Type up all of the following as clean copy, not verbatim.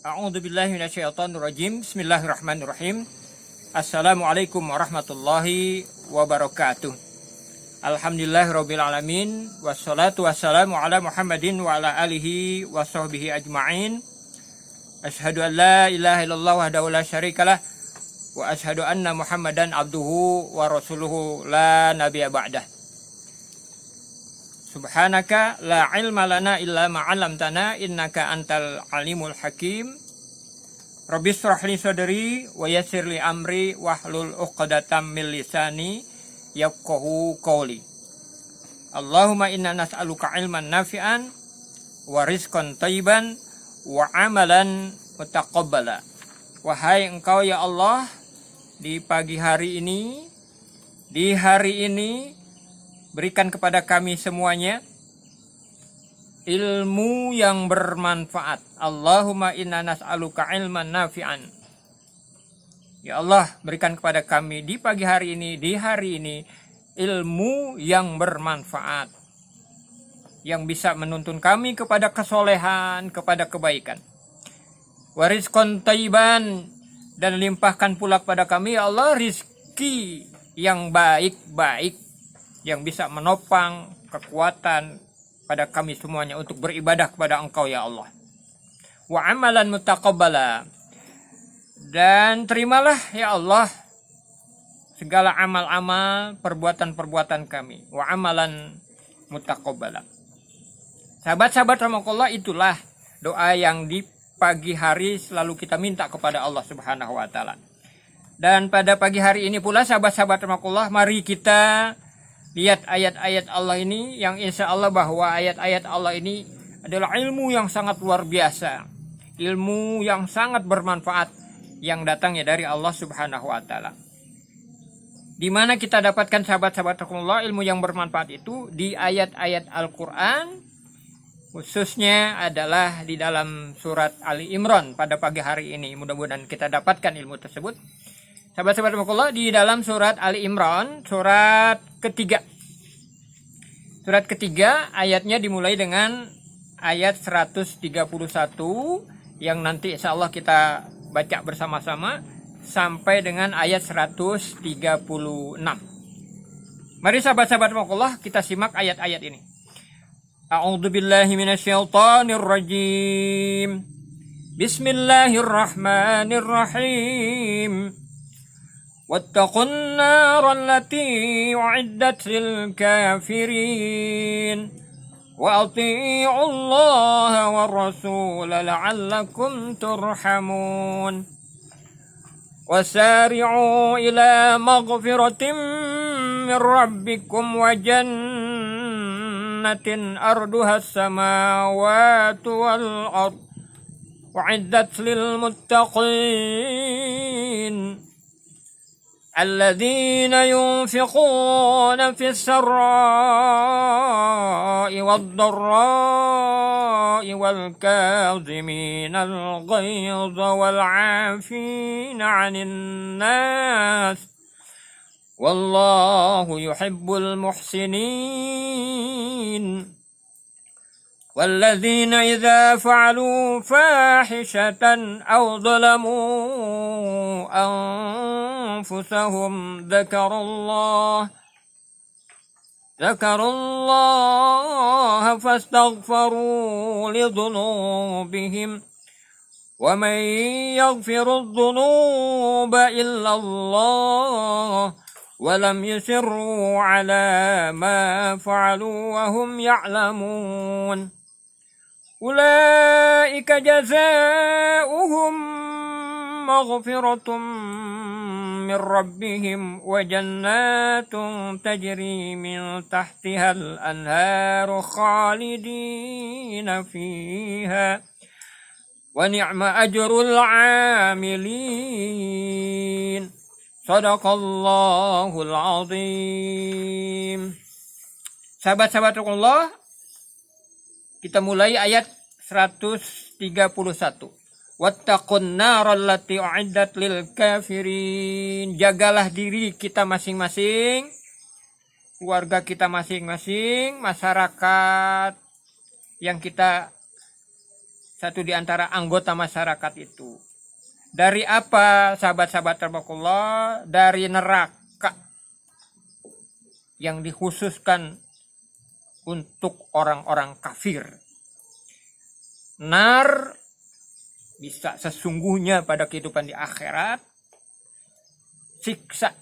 A'udzubillahi minasyaitonirrajim. Bismillahirrahmanirrahim. Assalamualaikum warahmatullahi wabarakatuh. Alhamdulillahirabbil alamin wassalatu wassalamu ala Muhammadin wa ala alihi washabbihi ajmain. Asyhadu an la ilaha illallah wahdahu la syarikalah wa asyhadu anna Muhammadan abduhu wa rasuluhu la nabiyya ba'dah. Subhanaka la ilma lana illa ma 'allamtana innaka antal alimul hakim. Rabbis shrah li sadri wa yassir li amri wahlul 'uqdatam min lisani yafqahu qawli. Allahumma inna nas'aluka ilman nafi'an wa rizqan thayyiban wa amalan mutaqabbala. Wahai Engkau ya Allah, di pagi hari ini, di hari ini berikan kepada kami semuanya ilmu yang bermanfaat. Allahumma inna nas'aluka ilman nafi'an. Ya Allah, berikan kepada kami di pagi hari ini, di hari ini, ilmu yang bermanfaat, yang bisa menuntun kami kepada kesolehan, kepada kebaikan. Wa rizqan thayyiban, dan limpahkan pula kepada kami ya Allah rizki yang baik-baik, yang bisa menopang kekuatan pada kami semuanya untuk beribadah kepada Engkau ya Allah. Wa amalan mutaqabbala, dan terimalah ya Allah segala amal-amal perbuatan-perbuatan kami. Wa amalan mutaqabbala. Sahabat-sahabat rahmatullah, itulah doa yang di pagi hari selalu kita minta kepada Allah Subhanahu wa taala. Dan pada pagi hari ini pula sahabat-sahabat rahmatullah, mari kita lihat ayat-ayat Allah ini, yang insya Allah bahwa ayat-ayat Allah ini adalah ilmu yang sangat luar biasa, ilmu yang sangat bermanfaat yang datangnya dari Allah Subhanahu wa taala. Di mana kita dapatkan sahabat-sahabat Allah ilmu yang bermanfaat itu di ayat-ayat Al-Qur'an, khususnya adalah di dalam surat Ali Imran pada pagi hari ini. Mudah-mudahan kita dapatkan ilmu tersebut. Sahabat-sahabat Allah, di dalam surat Ali Imran, surat ketiga. Surat ketiga, ayatnya dimulai dengan ayat 131 yang nanti insya Allah kita baca bersama-sama sampai dengan ayat 136. Mari sahabat-sahabat Allah, kita simak ayat-ayat ini. A'udzubillahi minasyaitonir rajim. Bismillahirrahmanirrahim. واتقوا النار التي أعدت للكافرين وأطيعوا الله والرسول لعلكم ترحمون وسارعوا إلى مغفرة من ربكم وجنة أرضها السماوات والأرض أعدت للمتقين الذين ينفقون في السراء والضراء والكاظمين الغيظ والعافين عن الناس والله يحب المحسنين والذين إذا فعلوا فاحشة أو ظلموا أنفسهم ذكروا الله فاستغفروا لذنوبهم ومن يغفر الذنوب إلا الله ولم يصروا على ما فعلوا وهم يعلمون أولئك جزاؤهم مغفرة من ربهم وجنات تجري من تحتها الأنهار خالدين فيها ونعم أجر العاملين Sadaqallahul azim. Sahabat-sahabat Allah, kita mulai ayat 131. Wattaqun naral lati u'iddat lil kafirin. Jagalah diri kita masing-masing, keluarga kita masing-masing, masyarakat yang kita satu di antara anggota masyarakat itu. Dari apa, sahabat-sahabat terbakullah? Dari neraka yang dikhususkan untuk orang-orang kafir. Nar bisa sesungguhnya pada kehidupan di akhirat, siksa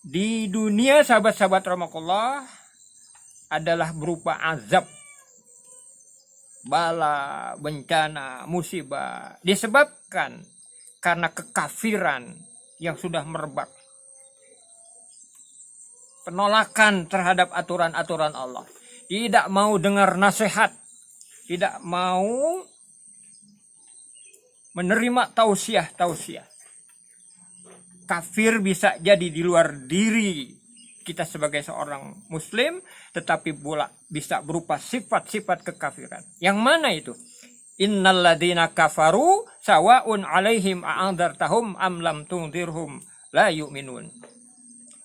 di dunia, sahabat-sahabat rahmatullah, adalah berupa azab, bala, bencana, musibah, disebabkan karena kekafiran yang sudah merebak, penolakan terhadap aturan-aturan Allah, tidak mau dengar nasihat, tidak mau menerima tausiah. Kafir bisa jadi di luar diri kita sebagai seorang muslim, tetapi pula bisa berupa sifat-sifat kekafiran. Yang mana itu? Innal ladzina kafaru sawa'un 'alaihim a'andzartahum am lam tunzirhum la yu'minun.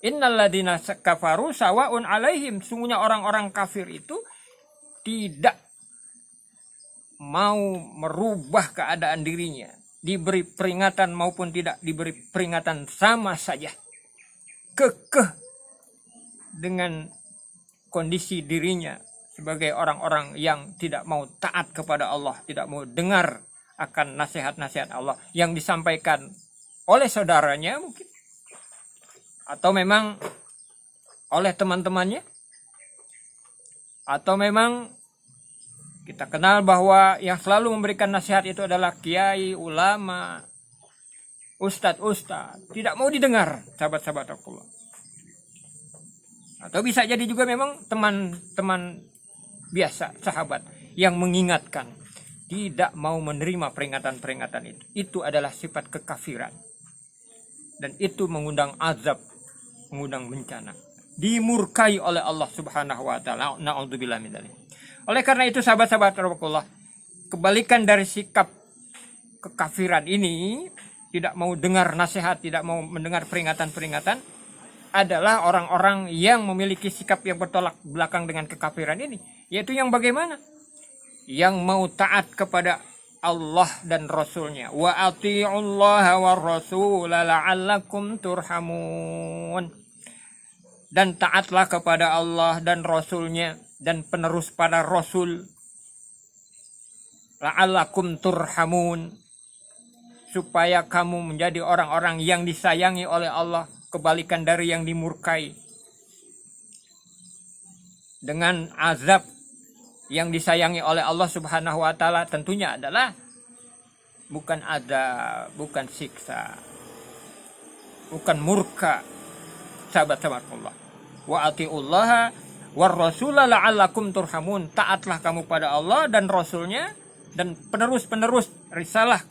Innal ladzina kafaru sawa'un 'alaihim, sungguhnya orang-orang kafir itu tidak mau merubah keadaan dirinya, diberi peringatan maupun tidak diberi peringatan sama saja, kekeh dengan kondisi dirinya sebagai orang-orang yang tidak mau taat kepada Allah, tidak mau dengar akan nasihat-nasihat Allah yang disampaikan oleh saudaranya mungkin, atau memang oleh teman-temannya, atau memang kita kenal bahwa yang selalu memberikan nasihat itu adalah kiai, ulama, ustadz. Tidak mau didengar, sahabat-sahabat Allah. Atau bisa jadi juga memang teman-teman biasa, sahabat, yang mengingatkan. Tidak mau menerima peringatan-peringatan itu. Itu adalah sifat kekafiran. Dan itu mengundang azab, mengundang bencana. Dimurkai oleh Allah subhanahu wa ta'ala. Na'udzubillah min dzalik. Oleh karena itu, sahabat-sahabat Allah, kebalikan dari sikap kekafiran ini, tidak mau dengar nasihat, tidak mau mendengar peringatan-peringatan, adalah orang-orang yang memiliki sikap yang bertolak belakang dengan kekafiran ini. Yaitu yang bagaimana? Yang mau taat kepada Allah dan Rasulnya. Wa ati'ullaha wa rasula la'allakum turhamun. Dan taatlah kepada Allah dan Rasulnya, dan penerus pada Rasul, la'allakum turhamun, supaya kamu menjadi orang-orang yang disayangi oleh Allah, kebalikan dari yang dimurkai dengan azab. Yang disayangi oleh Allah subhanahu wa ta'ala tentunya adalah bukan azab, bukan siksa, bukan murka, sahabat-sahabat Allah. Wa ati'ullaha war rasula la'allakum turhamun. Taatlah kamu pada Allah dan Rasulnya, dan penerus-penerus risalah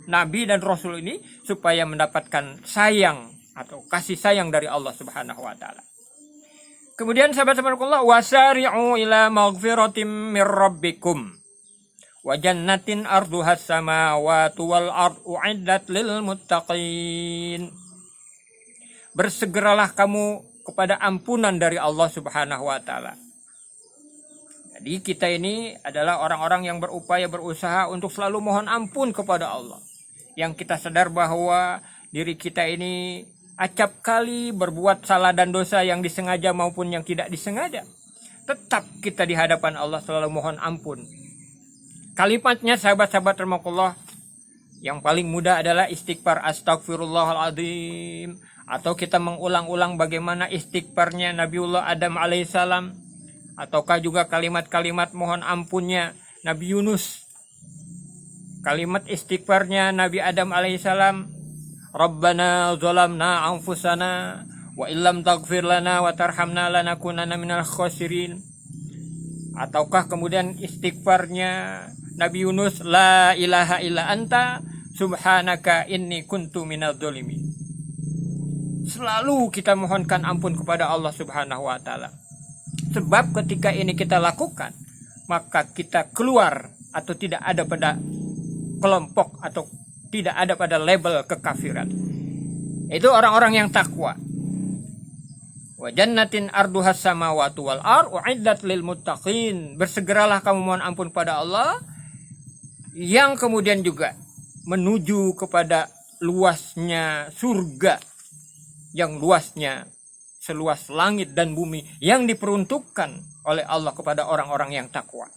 Nabi dan Rasul ini, supaya mendapatkan sayang atau kasih sayang dari Allah subhanahu wa ta'ala. Kemudian sahabat-sahabat Allah, wasari'u ila maghfiratim mir rabbikum wa jannatin arduhas samawati wal ardu u'iddat lil muttaqin. Bersegeralah kamu kepada ampunan dari Allah subhanahu wa ta'ala. Jadi kita ini adalah orang-orang yang berupaya, berusaha untuk selalu mohon ampun kepada Allah. Yang kita sadar bahwa diri kita ini acap kali berbuat salah dan dosa yang disengaja maupun yang tidak disengaja. Tetap kita di hadapan Allah selalu mohon ampun. Kalimatnya, sahabat-sahabat rahmatullah, yang paling mudah adalah istighfar astagfirullahaladzim. Atau kita mengulang-ulang bagaimana istighfarnya Nabiullah Adam alaihissalam. Ataukah juga kalimat-kalimat mohon ampunnya Nabi Yunus. Kalimat istighfarnya Nabi Adam alaihissalam. Rabbana zalamna anfusana wa illam taghfir lana wa tarhamna lanakunanna minal khasirin. Ataukah kemudian istighfarnya Nabi Yunus, la ilaha illa anta subhanaka inni kuntu minadz dzalimin. Selalu kita mohonkan ampun kepada Allah subhanahu wa ta'ala. Sebab ketika ini kita lakukan, maka kita keluar atau tidak ada pada kelompok atau tidak ada pada label kekafiran. Itu orang-orang yang takwa. Wa jannatin arduhas samawati wal ard uiddat lil muttaqin. Bersegeralah kamu mohon ampun pada Allah yang kemudian juga menuju kepada luasnya surga yang luasnya seluas langit dan bumi yang diperuntukkan oleh Allah kepada orang-orang yang takwa.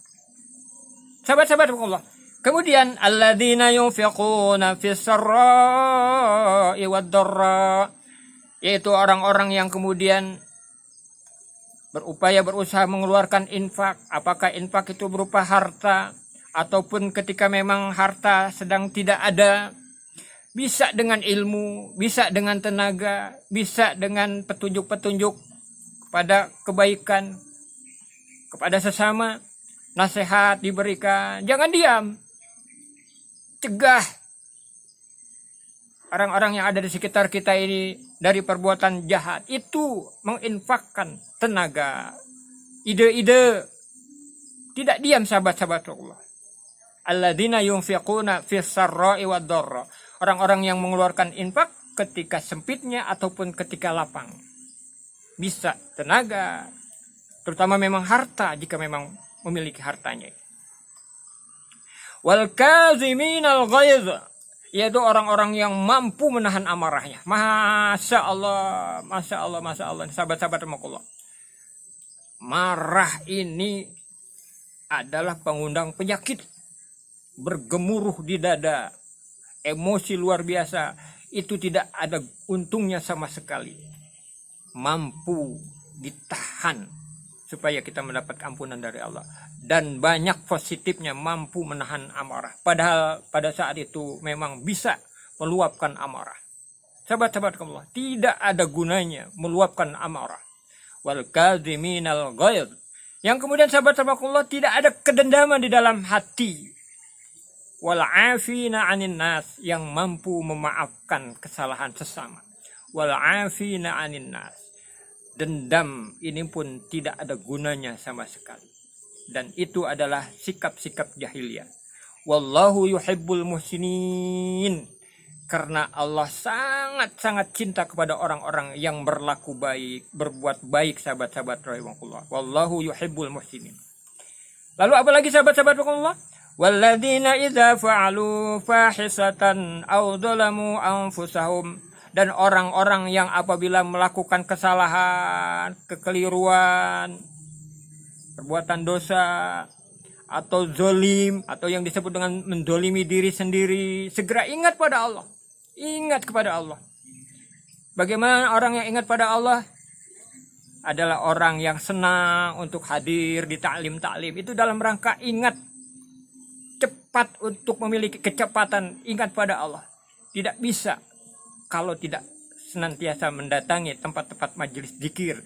Sahabat-sahabat Allah. Kemudian alladzina yunfiquna fis sarra'i wad dharra, yaitu orang-orang yang kemudian berusaha mengeluarkan infak. Apakah infak itu berupa harta ataupun ketika memang harta sedang tidak ada, bisa dengan ilmu, bisa dengan tenaga, bisa dengan petunjuk-petunjuk kepada kebaikan kepada sesama, nasihat diberikan, jangan diam. Cegah orang-orang yang ada di sekitar kita ini dari perbuatan jahat. Itu menginfakkan tenaga, ide-ide. Tidak diam sahabat-sahabat Allah. Alladzina yunfiquna fis sarra'i wad dharra. Orang-orang yang mengeluarkan infak ketika sempitnya ataupun ketika lapang. Bisa tenaga, terutama memang harta jika memang memiliki hartanya. Wal kaziminal ghaiz, yaitu orang-orang yang mampu menahan amarahnya. Masya Allah, masya Allah, masya Allah. Sahabat-sahabat Allah, marah ini adalah pengundang penyakit, bergemuruh di dada, emosi luar biasa. Itu tidak ada untungnya sama sekali. Mampu ditahan supaya kita mendapat ampunan dari Allah. Dan banyak positifnya, mampu menahan amarah. Padahal pada saat itu memang bisa meluapkan amarah. Sahabat-sahabat Allah, tidak ada gunanya meluapkan amarah. Wal kadziminal ghaiz. Yang kemudian sahabat-sahabat Allah, tidak ada kedendaman di dalam hati. Wal afina 'anin nas, yang mampu memaafkan kesalahan sesama. Wal afina 'anin nas. Dendam ini pun tidak ada gunanya sama sekali. Dan itu adalah sikap-sikap jahiliyah. Wallahu yuhibbul muhsinin. Karena Allah sangat-sangat cinta kepada orang-orang yang berlaku baik, berbuat baik, sahabat-sahabat rahimahullah. Wallahu yuhibbul muhsinin. Lalu apa lagi sahabat-sahabat rahimahullah? Walladzina idza fa'alu fahisatan aw dzalamu anfusahum. Dan orang-orang yang apabila melakukan kesalahan, kekeliruan, perbuatan dosa, atau zolim, atau yang disebut dengan mendolimi diri sendiri, segera ingat pada Allah. Ingat kepada Allah. Bagaimana orang yang ingat pada Allah? Adalah orang yang senang untuk hadir di taklim-taklim. Itu dalam rangka ingat, cepat untuk memiliki kecepatan, ingat pada Allah. Tidak bisa kalau tidak senantiasa mendatangi tempat-tempat majelis zikir.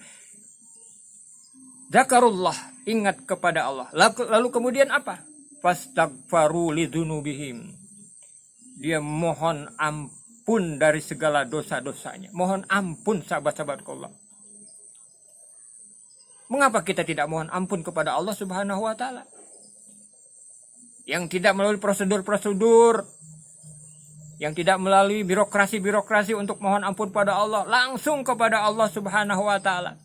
Zakarullah, ingat kepada Allah. Lalu kemudian apa? Fastaghfaru lidzunubihim. Dia mohon ampun dari segala dosa-dosanya. Mohon ampun sahabat-sahabat Allah. Mengapa kita tidak mohon ampun kepada Allah Subhanahu wa taala? Yang tidak melalui prosedur-prosedur, yang tidak melalui birokrasi-birokrasi untuk mohon ampun pada Allah, langsung kepada Allah Subhanahu wa taala.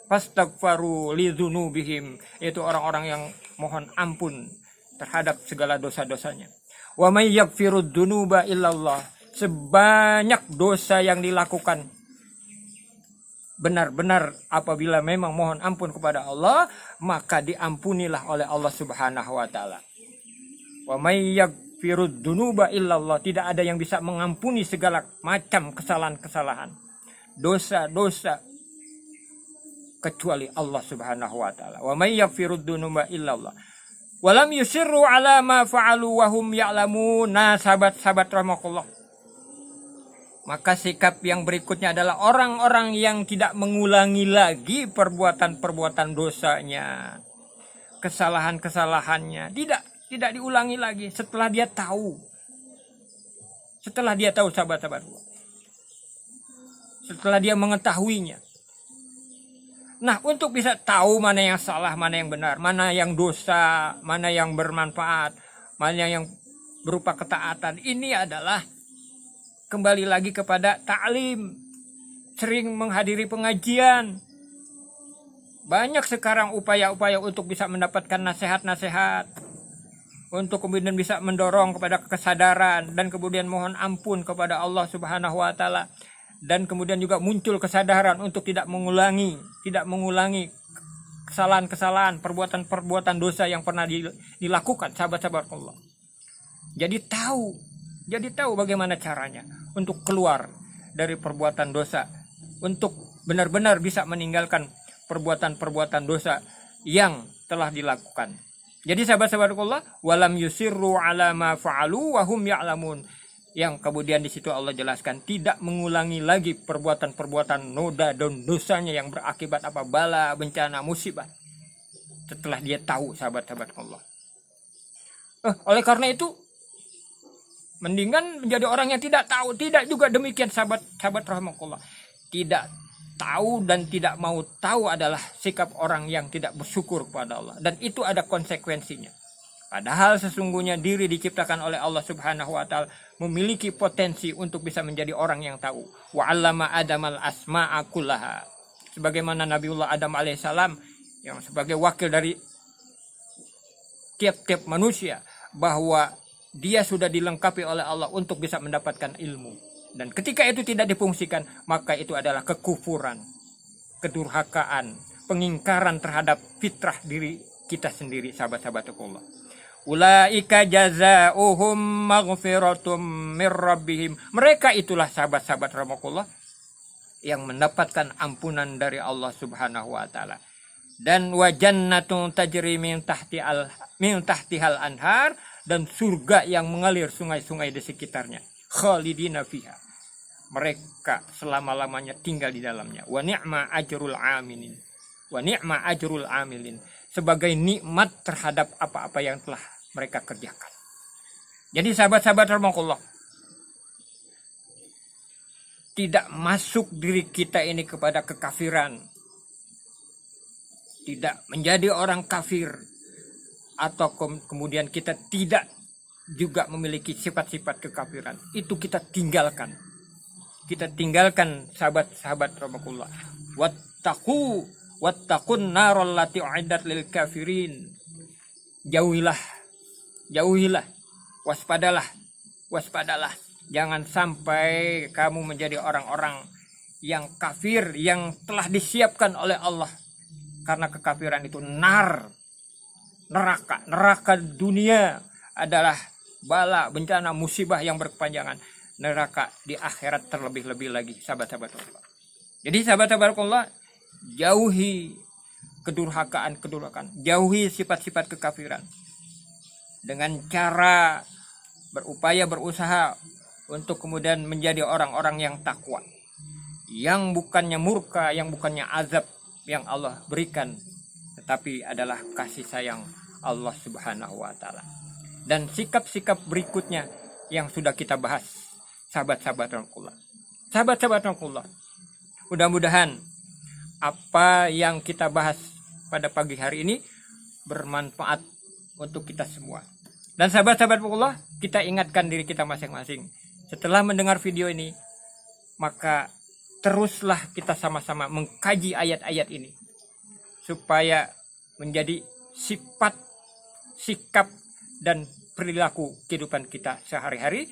Fastaghfaru lidzunubihim, itu orang-orang yang mohon ampun terhadap segala dosa-dosanya. Wa may yaghfirud dzunuba illallah. Sebanyak dosa yang dilakukan, benar-benar apabila memang mohon ampun kepada Allah, maka diampunilah oleh Allah Subhanahu wa taala. Wa may yaghfirud dzunuba illallah. Tidak ada yang bisa mengampuni segala macam kesalahan-kesalahan, dosa-dosa, kecuali Allah Subhanahu wa taala. Wa may yaghfirud dzunuba illallah. Wa lam yusirru ala ma fa'alu wa hum ya'lamun. Nah, sahabat-sahabat rahmatullah. Maka sikap yang berikutnya adalah orang-orang yang tidak mengulangi lagi perbuatan-perbuatan dosanya, kesalahan-kesalahannya. Tidak diulangi lagi setelah dia tahu. Setelah dia tahu sahabat-sahabat. Setelah dia mengetahuinya. Nah, untuk bisa tahu mana yang salah, mana yang benar, mana yang dosa, mana yang bermanfaat, mana yang berupa ketaatan, ini adalah kembali lagi kepada ta'lim. sering menghadiri pengajian. Banyak sekarang upaya-upaya untuk bisa mendapatkan nasihat-nasihat, untuk kemudian bisa mendorong kepada kesadaran dan kemudian mohon ampun kepada Allah Subhanahu wa taala, dan kemudian juga muncul kesadaran untuk tidak mengulangi kesalahan-kesalahan, perbuatan-perbuatan dosa yang pernah dilakukan sahabat-sahabat Allah. Jadi tahu bagaimana caranya untuk keluar dari perbuatan dosa, untuk benar-benar bisa meninggalkan perbuatan-perbuatan dosa yang telah dilakukan. Jadi sahabat-sahabat Allah, walam yusirru ala ma fa'alu wa hum ya'lamun. Yang kemudian di situ Allah jelaskan tidak mengulangi lagi perbuatan-perbuatan noda dan dosanya yang berakibat apa, bala, bencana, musibah. Setelah dia tahu, sahabat-sahabat Allah. Oleh karena itu, mendingan menjadi orang yang tidak tahu. Tidak juga demikian, sahabat-sahabat rahmatullah. Tidak tahu dan tidak mau tahu adalah sikap orang yang tidak bersyukur kepada Allah, dan itu ada konsekuensinya. Padahal sesungguhnya diri diciptakan oleh Allah Subhanahu wa taala memiliki potensi untuk bisa menjadi orang yang tahu. Wa 'allama Adamal asma'a kullaha. Sebagaimana Nabiullah Adam alaihissalam yang sebagai wakil dari tiap-tiap manusia, bahwa dia sudah dilengkapi oleh Allah untuk bisa mendapatkan ilmu. Dan ketika itu tidak difungsikan, maka itu adalah kekufuran, kedurhakaan, pengingkaran terhadap fitrah diri kita sendiri, sahabat-sahabat Allah. Ulaika jazaohum maghfiratum mir rabbihim. Mereka itulah sahabat-sahabat rahmatullah yang mendapatkan ampunan dari Allah Subhanahu wa taala. Dan wa jannatun tajri min tahtihal anhar, dan surga yang mengalir sungai-sungai di sekitarnya. Khalidina fiha. Mereka selama-lamanya tinggal di dalamnya. Wa ni'ma ajrul amilin. Wa ni'ma ajrul amilin. Sebagai nikmat terhadap apa-apa yang telah mereka kerjakan. Jadi sahabat-sahabat rahmatullah, tidak masuk diri kita ini kepada kekafiran. Tidak menjadi orang kafir. Atau kemudian kita tidak juga memiliki sifat-sifat kekafiran. Itu kita tinggalkan. Kita tinggalkan, sahabat-sahabat rahmatullah. Wattaqun narol lati uiddat lil kafirin. Jauhilah. Waspadalah. Jangan sampai kamu menjadi orang-orang yang kafir, yang telah disiapkan oleh Allah. Karena kekafiran itu neraka dunia adalah bala, bencana, musibah yang berkepanjangan. Neraka di akhirat terlebih-lebih lagi, sahabat-sahabat Allah. Jadi sahabat-sahabat Allah, jauhi kedurhakaan, jauhi sifat-sifat kekafiran. Dengan cara berusaha untuk kemudian menjadi orang-orang yang takwa. Yang bukannya murka, yang bukannya azab yang Allah berikan, tetapi adalah kasih sayang Allah Subhanahu wa taala. Dan sikap-sikap berikutnya yang sudah kita bahas, sahabat-sahabat rahmatullah. Sahabat-sahabat rahmatullah, mudah-mudahan apa yang kita bahas pada pagi hari ini bermanfaat untuk kita semua. Dan sahabat-sahabat rahmatullah, kita ingatkan diri kita masing-masing. Setelah mendengar video ini, maka teruslah kita sama-sama mengkaji ayat-ayat ini supaya menjadi sifat, sikap, dan perilaku kehidupan kita sehari-hari,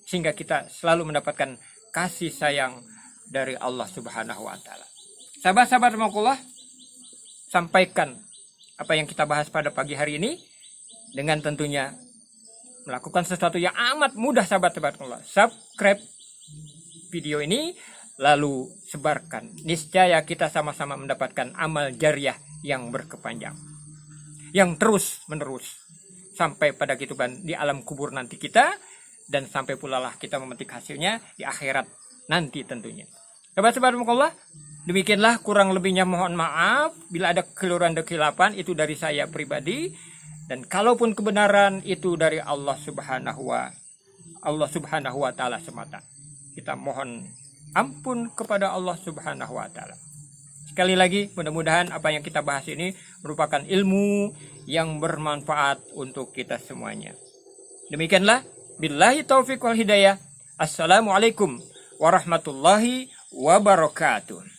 sehingga kita selalu mendapatkan kasih sayang dari Allah Subhanahu wa taala. Sahabat-sahabat rahmatullah, sampaikan apa yang kita bahas pada pagi hari ini dengan tentunya melakukan sesuatu yang amat mudah, sahabat-sahabat rahmatullah. Subscribe video ini, lalu sebarkan. Niscaya kita sama-sama mendapatkan amal jariah yang berkepanjang, yang terus menerus sampai pada kehidupan di alam kubur nanti kita, dan sampai pula lah kita memetik hasilnya di akhirat nanti tentunya. Sahabat-sahabat Allah, demikianlah, kurang lebihnya mohon maaf bila ada kekeliruan dan kesilapan, itu dari saya pribadi, dan kalaupun kebenaran itu dari Allah Subhanahu wa taala semata. Kita mohon ampun kepada Allah Subhanahu wa taala. Sekali lagi, mudah-mudahan apa yang kita bahas ini merupakan ilmu yang bermanfaat untuk kita semuanya. Demikianlah, billahi taufiq wal hidayah. Assalamualaikum warahmatullahi wabarakatuh.